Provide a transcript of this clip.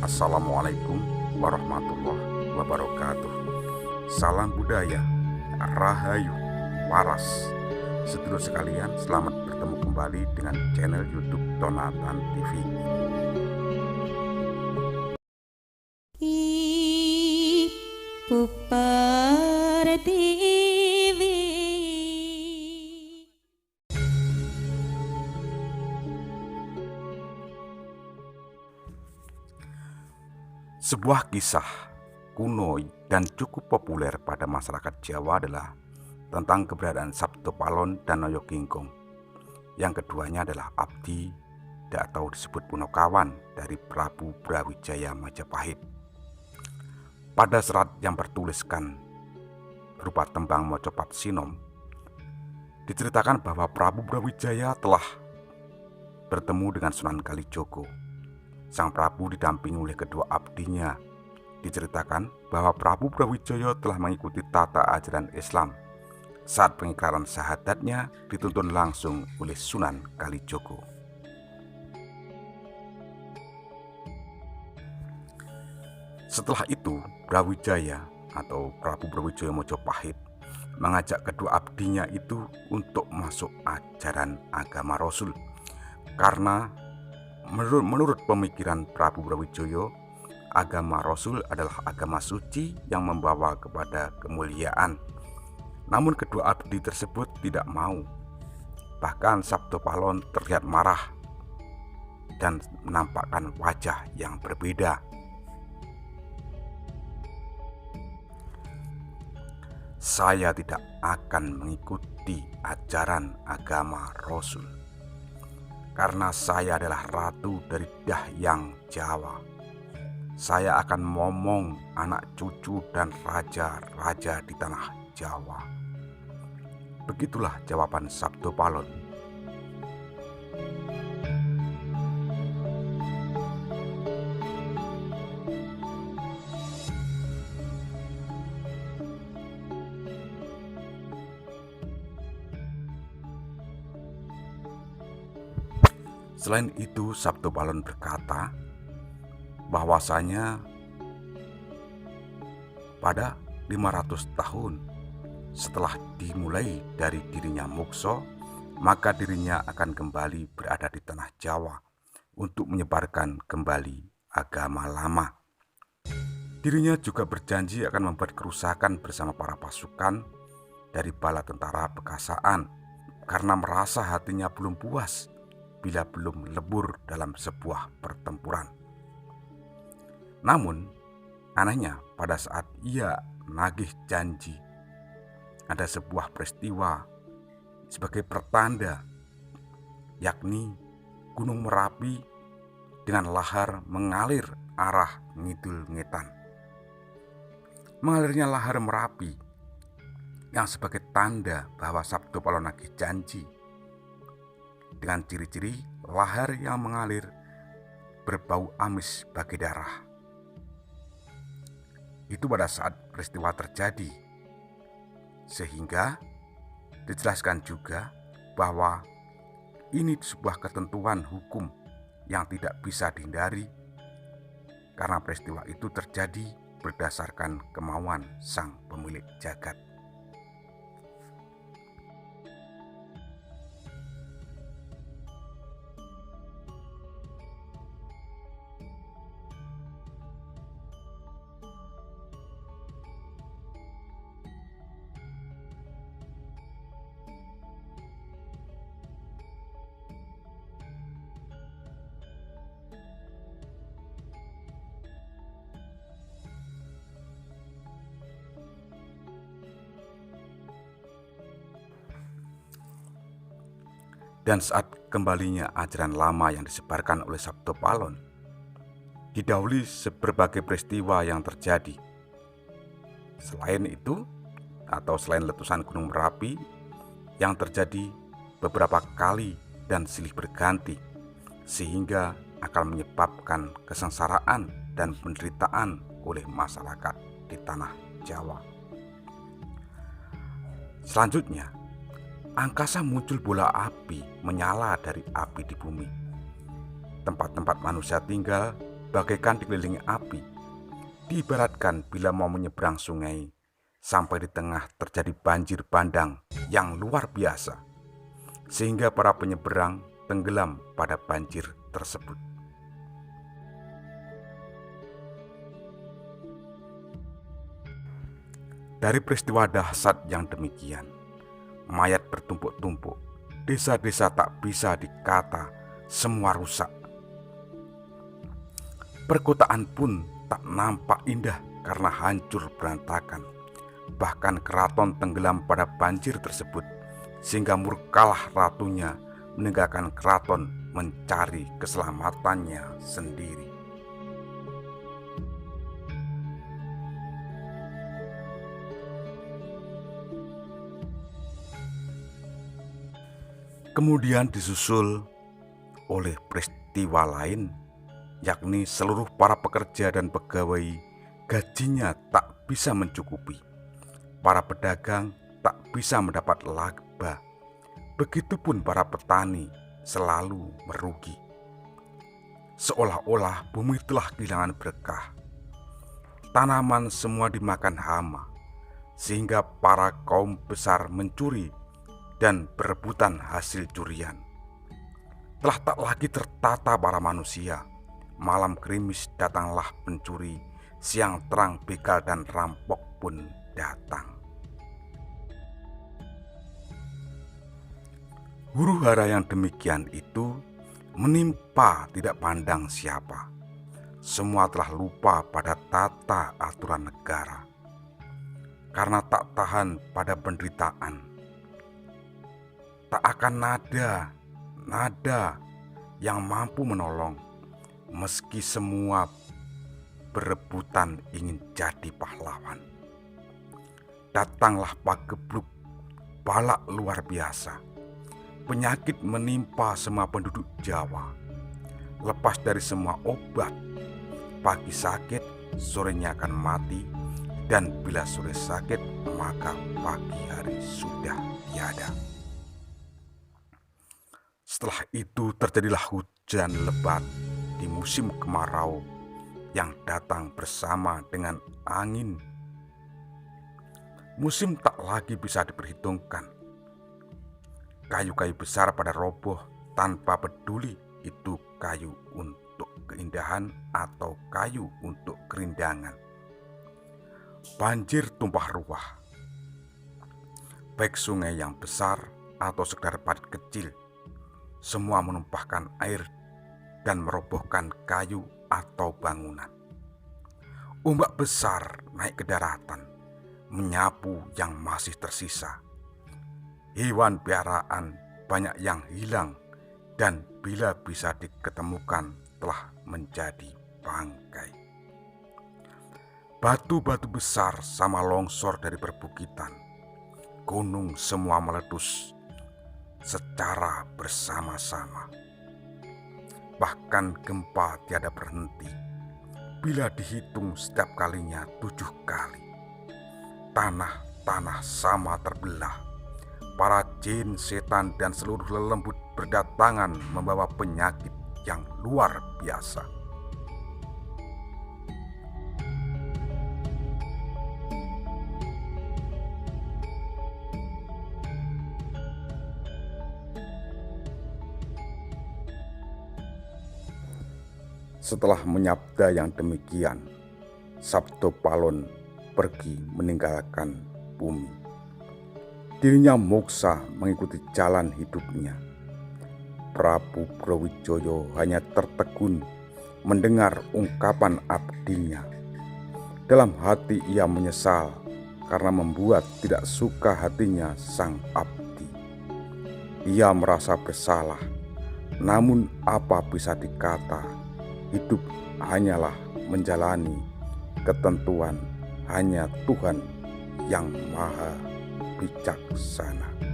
Assalamualaikum warahmatullahi wabarakatuh. Salam budaya, rahayu, waras. Sedulur sekalian, selamat bertemu kembali dengan channel YouTube Tonatan TV. Sebuah kisah kuno dan cukup populer pada masyarakat Jawa adalah tentang keberadaan Sabto Palon dan Noyo Kingkong. Yang keduanya adalah abdi atau disebut Punokawan dari Prabu Brawijaya Majapahit. Pada serat yang bertuliskan berupa tembang Mocopat Sinom, diceritakan bahwa Prabu Brawijaya telah bertemu dengan Sunan Kalijogo. Sang Prabu didampingi oleh kedua abdinya. Diceritakan bahwa Prabu Brawijaya telah mengikuti tata ajaran Islam. Saat pengikraran syahadatnya dituntun langsung oleh Sunan Kalijogo. Setelah itu, Brawijaya atau Prabu Brawijaya Majapahit mengajak kedua abdinya itu untuk masuk ajaran agama Rasul. Karena menurut pemikiran Prabu Brawijaya, agama Rasul adalah agama suci yang membawa kepada kemuliaan. Namun kedua abdi tersebut tidak mau. Bahkan Sabto Palon terlihat marah dan menampakkan wajah yang berbeda. Saya tidak akan mengikuti ajaran agama Rasul, karena saya adalah ratu dari Dahyang Jawa. Saya akan momong anak cucu dan raja-raja di tanah Jawa. Begitulah jawaban Sabto Palon. Selain itu, Sabto Palon berkata bahwasanya pada 500 tahun setelah dimulai dari dirinya mukso, maka dirinya akan kembali berada di tanah Jawa untuk menyebarkan kembali agama lama. Dirinya juga berjanji akan membuat kerusakan bersama para pasukan dari bala tentara Bekasaan karena merasa hatinya belum puas bila belum lebur dalam sebuah pertempuran. Namun, anehnya pada saat ia nagih janji, ada sebuah peristiwa sebagai pertanda, yakni Gunung Merapi dengan lahar mengalir arah ngidul ngetan. Mengalirnya lahar Merapi yang sebagai tanda bahwa Sabto Palon nagih janji, dengan ciri-ciri lahar yang mengalir berbau amis bagi darah. Itu pada saat peristiwa terjadi, sehingga dijelaskan juga bahwa ini sebuah ketentuan hukum yang tidak bisa dihindari karena peristiwa itu terjadi berdasarkan kemauan sang pemilik jagat. Dan saat kembalinya ajaran lama yang disebarkan oleh Sabto Palon, didahului berbagai peristiwa yang terjadi. Selain itu, atau selain letusan Gunung Merapi yang terjadi beberapa kali dan silih berganti, sehingga akan menyebabkan kesengsaraan dan penderitaan oleh masyarakat di tanah Jawa. Selanjutnya, angkasa muncul bola api menyala dari api di bumi. Tempat-tempat manusia tinggal bagaikan dikelilingi api. Diibaratkan bila mau menyeberang sungai, sampai di tengah terjadi banjir bandang yang luar biasa, sehingga para penyeberang tenggelam pada banjir tersebut. Dari peristiwa dahsyat yang demikian, mayat bertumpuk-tumpuk, desa-desa tak bisa dikata, semua rusak. Perkotaan pun tak nampak indah karena hancur berantakan. Bahkan keraton tenggelam pada banjir tersebut, sehingga murkalah ratunya meninggalkan keraton mencari keselamatannya sendiri. Kemudian disusul oleh peristiwa lain, yakni seluruh para pekerja dan pegawai gajinya tak bisa mencukupi. Para pedagang tak bisa mendapat laba. Begitupun para petani selalu merugi. Seolah-olah bumi telah kehilangan berkah. Tanaman semua dimakan hama, sehingga para kaum besar mencuri dan berebutan hasil curian. Telah tak lagi tertata para manusia. Malam gerimis datanglah pencuri, siang terang begal dan rampok pun datang. Huru-hara yang demikian itu menimpa tidak pandang siapa. Semua telah lupa pada tata aturan negara. Karena tak tahan pada penderitaan, tak akan nada yang mampu menolong, meski semua berebutan ingin jadi pahlawan. Datanglah pagebluk, balak luar biasa. Penyakit menimpa semua penduduk Jawa. Lepas dari semua obat, pagi sakit, sorenya akan mati, dan bila sore sakit, maka pagi hari sudah tiada. Setelah itu terjadilah hujan lebat di musim kemarau yang datang bersama dengan angin. Musim tak lagi bisa diperhitungkan. Kayu-kayu besar pada roboh tanpa peduli itu kayu untuk keindahan atau kayu untuk kerindangan. Banjir tumpah ruah, baik sungai yang besar atau sekedar parit kecil, semua menumpahkan air dan merobohkan kayu atau bangunan. Ombak besar naik ke daratan, menyapu yang masih tersisa. Hewan piaraan banyak yang hilang dan bila bisa diketemukan telah menjadi bangkai. Batu-batu besar sama longsor dari perbukitan. Gunung semua meletus secara bersama-sama. Bahkan gempa tiada berhenti. Bila dihitung setiap kalinya 7 kali. Tanah sama terbelah. Para jin, setan, dan seluruh lelembut berdatangan membawa penyakit yang luar biasa. Setelah menyabda yang demikian, Sabto Palon pergi meninggalkan bumi. Dirinya moksa mengikuti jalan hidupnya. Prabu Brawijaya hanya tertegun mendengar ungkapan abdinya. Dalam hati ia menyesal karena membuat tidak suka hatinya sang abdi. Ia merasa bersalah, namun apa bisa dikata, hidup hanyalah menjalani ketentuan hanya Tuhan yang Maha Bijaksana.